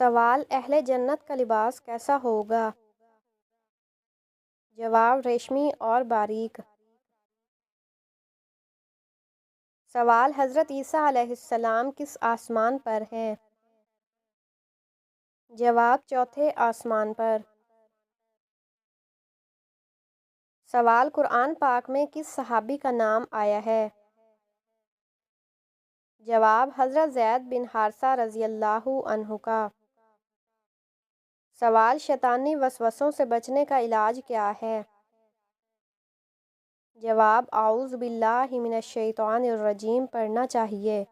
سوال: اہل جنت کا لباس کیسا ہوگا؟ جواب: ریشمی اور باریک۔ سوال: حضرت عیسیٰ علیہ السلام کس آسمان پر ہیں؟ جواب: چوتھے آسمان پر۔ سوال: قرآن پاک میں کس صحابی کا نام آیا ہے؟ جواب: حضرت زید بن حارثہ رضی اللہ عنہ کا۔ سوال: شیطانی وسوسوں سے بچنے کا علاج کیا ہے؟ جواب: اعوذ باللہ من الشیطان الرجیم پڑھنا چاہیے۔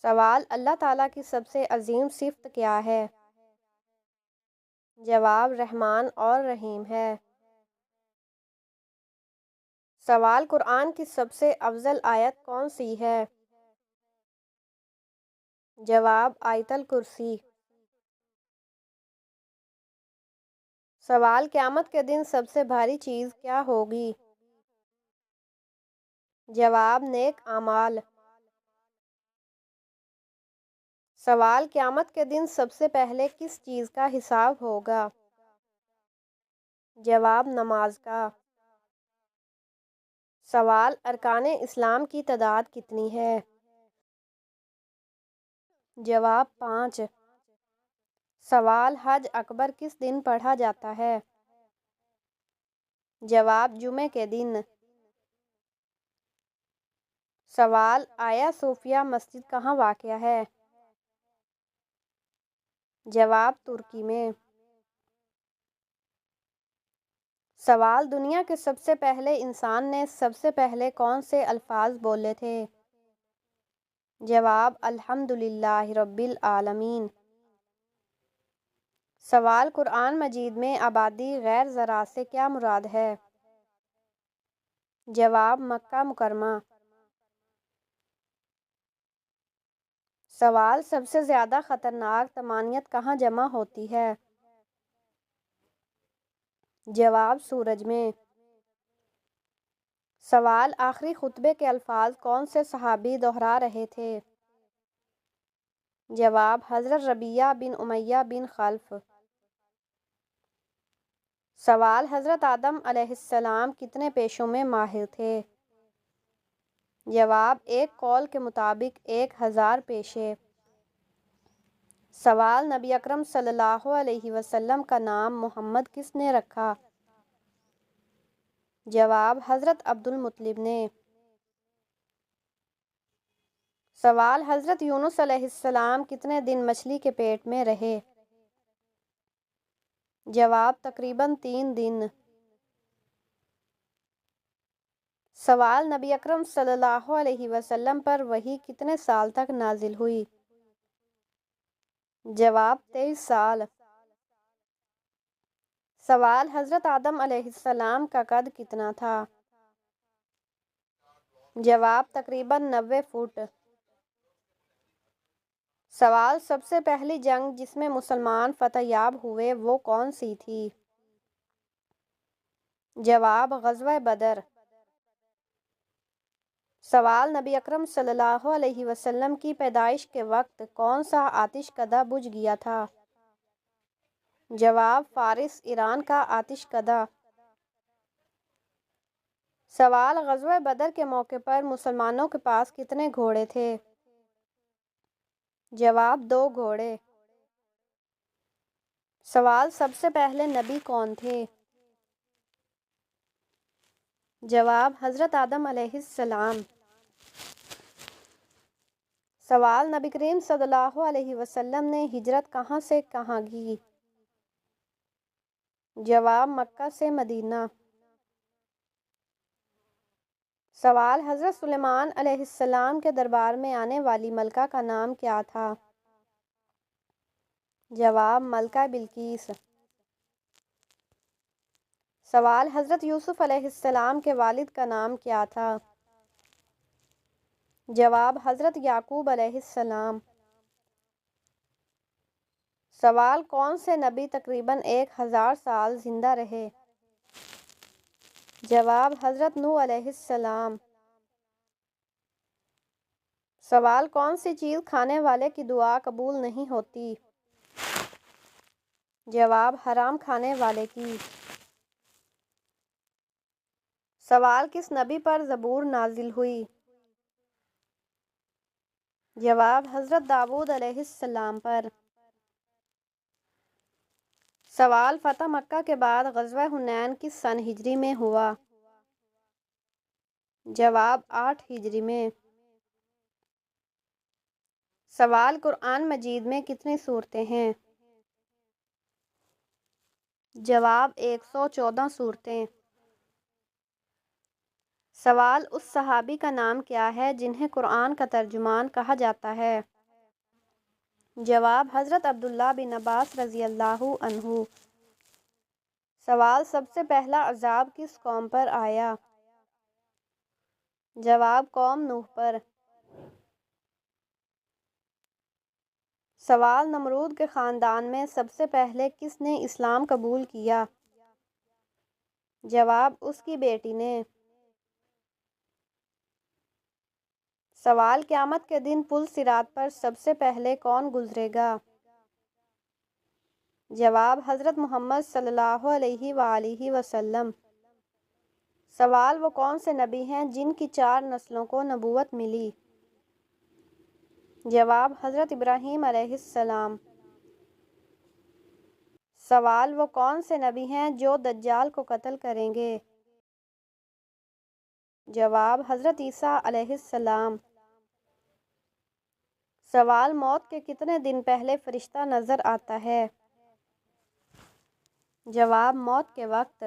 سوال: اللہ تعالیٰ کی سب سے عظیم صفت کیا ہے؟ جواب: رحمان اور رحیم ہے۔ سوال: قرآن کی سب سے افضل آیت کون سی ہے؟ جواب: آیت الکرسی۔ سوال: قیامت کے دن سب سے بھاری چیز کیا ہوگی؟ جواب: نیک اعمال۔ سوال: قیامت کے دن سب سے پہلے کس چیز کا حساب ہوگا؟ جواب: نماز کا۔ سوال: ارکان اسلام کی تعداد کتنی ہے؟ جواب: 5۔ سوال: حج اکبر کس دن پڑھا جاتا ہے؟ جواب: جمعے کے دن۔ سوال: آیا صوفیہ مسجد کہاں واقع ہے؟ جواب: ترکی میں۔ سوال: دنیا کے سب سے پہلے انسان نے سب سے پہلے کون سے الفاظ بولے تھے؟ جواب: الحمدللہ رب العالمین۔ سوال: قرآن مجید میں آبادی غیر زراعت سے کیا مراد ہے؟ جواب: مکہ مکرمہ۔ سوال: سب سے زیادہ خطرناک طمانیت کہاں جمع ہوتی ہے؟ جواب: سورج میں۔ سوال: آخری خطبے کے الفاظ کون سے صحابی دہرا رہے تھے؟ جواب: حضرت ربیعہ بن امیہ بن خلف۔ سوال: حضرت آدم علیہ السلام کتنے پیشوں میں ماہر تھے؟ جواب: ایک قول کے مطابق 1000 پیشے۔ سوال: نبی اکرم صلی اللہ علیہ وسلم کا نام محمد کس نے رکھا؟ جواب: حضرت عبد المطلب نے۔ سوال: حضرت یونس علیہ السلام کتنے دن مچھلی کے پیٹ میں رہے؟ جواب: تقریباً 3 دن۔ سوال: نبی اکرم صلی اللہ علیہ وسلم پر وحی کتنے سال تک نازل ہوئی؟ جواب: 23 سال۔ سوال: حضرت آدم علیہ السلام کا قد کتنا تھا؟ جواب: تقریباً 90 فٹ۔ سوال: سب سے پہلی جنگ جس میں مسلمان فتح یاب ہوئے وہ کون سی تھی؟ جواب: غزوہ بدر۔ سوال: نبی اکرم صلی اللہ علیہ وسلم کی پیدائش کے وقت کون سا آتش کدہ بجھ گیا تھا؟ جواب: فارس ایران کا آتش کدہ۔ سوال: غزوہ بدر کے موقع پر مسلمانوں کے پاس کتنے گھوڑے تھے؟ جواب: 2 گھوڑے۔ سوال: سب سے پہلے نبی کون تھے؟ جواب: حضرت آدم علیہ السلام۔ سوال: نبی کریم صلی اللہ علیہ وسلم نے ہجرت کہاں سے کہاں کی؟ جواب: مکہ سے مدینہ۔ سوال: حضرت سلیمان علیہ السلام کے دربار میں آنے والی ملکہ کا نام کیا تھا؟ جواب: ملکہ بلقیس۔ سوال: حضرت یوسف علیہ السلام کے والد کا نام کیا تھا؟ جواب: حضرت یعقوب علیہ السلام۔ سوال: کون سے نبی تقریباً 1000 سال زندہ رہے؟ جواب: حضرت نوح علیہ السلام۔ سوال: کون سی چیز کھانے والے کی دعا قبول نہیں ہوتی؟ جواب حرام کھانے والے کی۔ سوال کس نبی پر زبور نازل ہوئی؟ جواب حضرت داؤد علیہ السلام پر۔ سوال فتح مکہ کے بعد غزوہ حنین کس سن ہجری میں ہوا؟ جواب 8 ہجری میں۔ سوال قرآن مجید میں کتنی سورتیں ہیں؟ جواب 114 سورتیں۔ سوال اس صحابی کا نام کیا ہے جنہیں قرآن کا ترجمان کہا جاتا ہے؟ جواب حضرت عبداللہ بن عباس رضی اللہ عنہ۔ سوال سب سے پہلا عذاب کس قوم پر آیا؟ جواب قوم نوح پر۔ سوال نمرود کے خاندان میں سب سے پہلے کس نے اسلام قبول کیا؟ جواب اس کی بیٹی نے۔ سوال قیامت کے دن پل صراط پر سب سے پہلے کون گزرے گا؟ جواب حضرت محمد صلی اللہ علیہ وآلہ وسلم۔ سوال وہ کون سے نبی ہیں جن کی 4 نسلوں کو نبوت ملی؟ جواب حضرت ابراہیم علیہ السلام۔ سوال وہ کون سے نبی ہیں جو دجال کو قتل کریں گے؟ جواب حضرت عیسیٰ علیہ السلام۔ سوال موت کے کتنے دن پہلے فرشتہ نظر آتا ہے؟ جواب موت کے وقت۔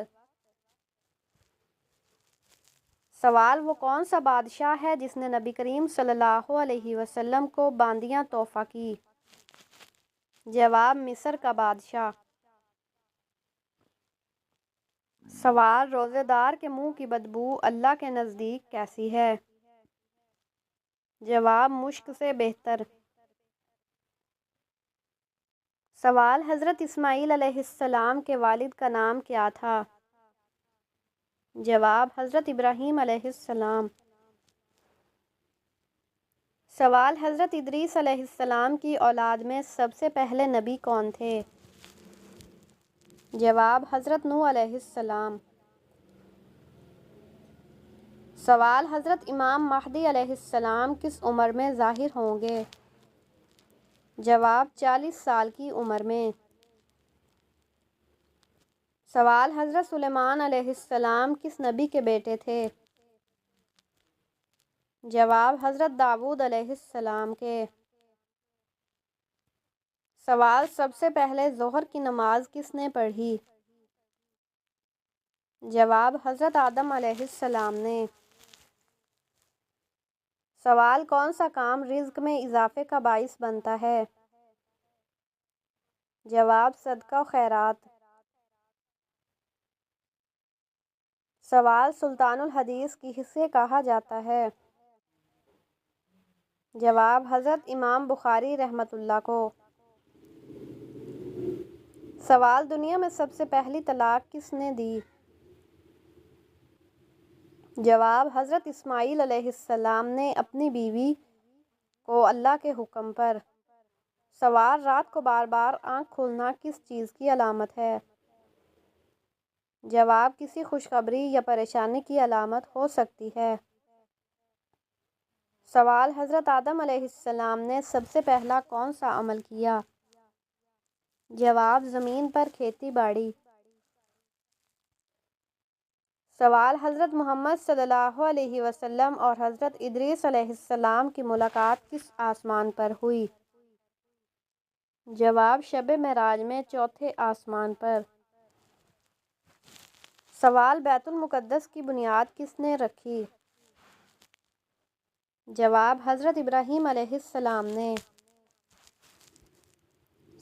سوال وہ کون سا بادشاہ ہے جس نے نبی کریم صلی اللہ علیہ وسلم کو باندیاں تحفہ کی؟ جواب مصر کا بادشاہ۔ سوال روزے دار کے منہ کی بدبو اللہ کے نزدیک کیسی ہے؟ جواب مشک سے بہتر۔ سوال حضرت اسماعیل علیہ السلام کے والد کا نام کیا تھا؟ جواب حضرت ابراہیم علیہ السلام۔ سوال حضرت ادریس علیہ السلام کی اولاد میں سب سے پہلے نبی کون تھے؟ جواب حضرت نوح علیہ السلام۔ سوال حضرت امام مہدی علیہ السلام کس عمر میں ظاہر ہوں گے؟ جواب 40 سال کی عمر میں۔ سوال حضرت سلیمان علیہ السلام کس نبی کے بیٹے تھے؟ جواب حضرت داؤد علیہ السلام کے۔ سوال سب سے پہلے ظہر کی نماز کس نے پڑھی؟ جواب حضرت آدم علیہ السلام نے۔ سوال کون سا کام رزق میں اضافے کا باعث بنتا ہے؟ جواب صدقہ و خیرات۔ سوال سلطان الحدیث کسے کہا جاتا ہے؟ جواب حضرت امام بخاری رحمۃ اللہ کو۔ سوال دنیا میں سب سے پہلی طلاق کس نے دی؟ جواب حضرت اسماعیل علیہ السلام نے اپنی بیوی کو اللہ کے حکم پر۔ سوال رات کو بار بار آنکھ کھلنا کس چیز کی علامت ہے؟ جواب کسی خوشخبری یا پریشانی کی علامت ہو سکتی ہے۔ سوال حضرت آدم علیہ السلام نے سب سے پہلا کون سا عمل کیا؟ جواب زمین پر کھیتی باڑی۔ سوال حضرت محمد صلی اللہ علیہ وسلم اور حضرت ادریس علیہ السلام کی ملاقات کس آسمان پر ہوئی؟ جواب شب معراج میں چوتھے آسمان پر۔ سوال بیت المقدس کی بنیاد کس نے رکھی؟ جواب حضرت ابراہیم علیہ السلام نے۔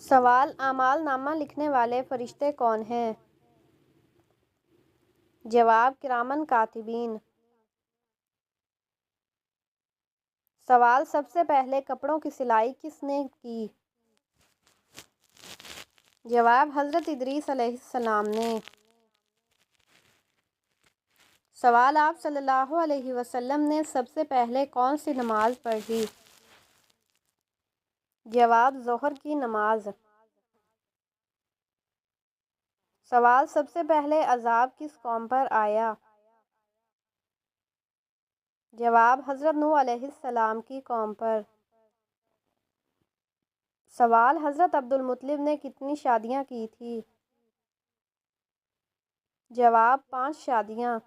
سوال اعمال نامہ لکھنے والے فرشتے کون ہیں؟ جواب کرامن کاتبین۔ سوال سب سے پہلے کپڑوں کی سلائی کس نے کی؟ جواب حضرت ادریس علیہ السلام نے۔ سوال آپ صلی اللہ علیہ وسلم نے سب سے پہلے کون سی نماز پڑھی؟ جواب ظہر کی نماز۔ سوال: سب سے پہلے عذاب کس قوم پر آیا؟ جواب: حضرت نوح علیہ السلام کی قوم پر۔ سوال: حضرت عبدالمطلب نے کتنی شادیاں کی تھیں؟ جواب: 5 شادیاں۔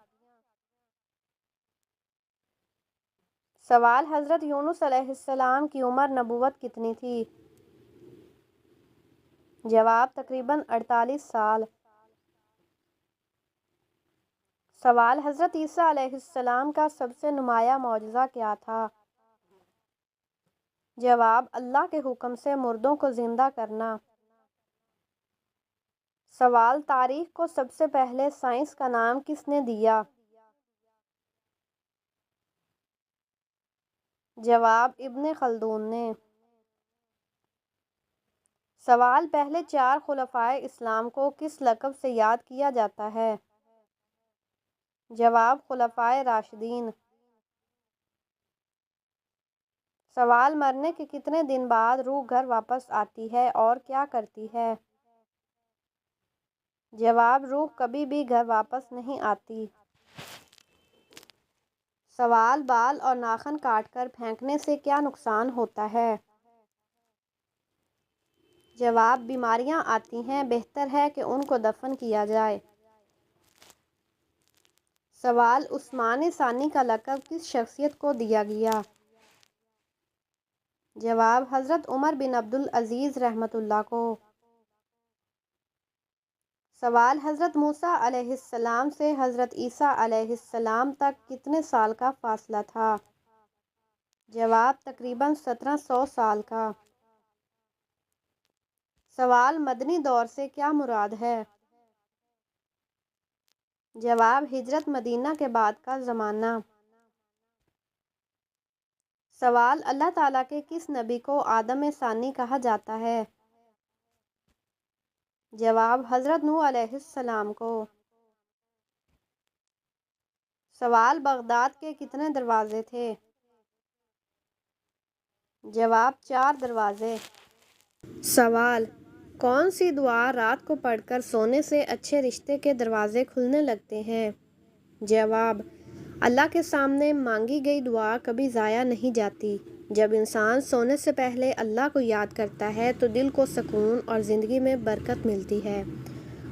سوال: حضرت یونس علیہ السلام کی عمر نبوت کتنی تھی؟ جواب: تقریباً 48 سال۔ سوال: حضرت عیسیٰ علیہ السلام کا سب سے نمایاں معجزہ کیا تھا؟ جواب: اللہ کے حکم سے مردوں کو زندہ کرنا۔ سوال: تاریخ کو سب سے پہلے سائنس کا نام کس نے دیا؟ جواب: ابن خلدون نے۔ سوال: پہلے 4 خلفائے اسلام کو کس لقب سے یاد کیا جاتا ہے؟ جواب: خلفائے راشدین۔ سوال: مرنے کے کتنے دن بعد روح گھر واپس آتی ہے اور کیا کرتی ہے؟ جواب: روح کبھی بھی گھر واپس نہیں آتی۔ سوال: بال اور ناخن کاٹ کر پھینکنے سے کیا نقصان ہوتا ہے؟ جواب: بیماریاں آتی ہیں، بہتر ہے کہ ان کو دفن کیا جائے۔ سوال: عثمان ثانی کا لقب کس شخصیت کو دیا گیا؟ جواب: حضرت عمر بن عبدالعزیز رحمۃ اللہ کو۔ سوال: حضرت موسیٰ علیہ السلام سے حضرت عیسیٰ علیہ السلام تک کتنے سال کا فاصلہ تھا؟ جواب: تقریباً 1700 سال کا۔ سوال: مدنی دور سے کیا مراد ہے؟ جواب: ہجرت مدینہ کے بعد کا زمانہ۔ سوال: اللہ تعالیٰ کے کس نبی کو آدم ثانی کہا جاتا ہے؟ جواب: حضرت نوح علیہ السلام کو۔ سوال: بغداد کے کتنے دروازے تھے؟ جواب: 4 دروازے۔ سوال: کون سی دعا رات کو پڑھ کر سونے سے اچھے رشتے کے دروازے کھلنے لگتے ہیں؟ جواب: اللہ کے سامنے مانگی گئی دعا کبھی ضائع نہیں جاتی۔ جب انسان سونے سے پہلے اللہ کو یاد کرتا ہے تو دل کو سکون اور زندگی میں برکت ملتی ہے۔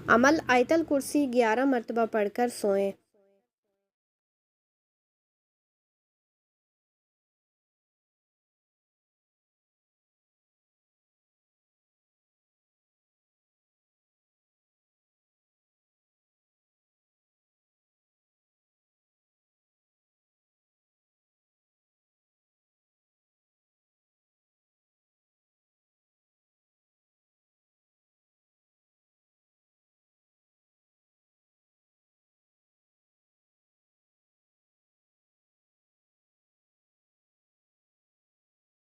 عمل: آیت الکرسی 11 مرتبہ پڑھ کر سوئیں۔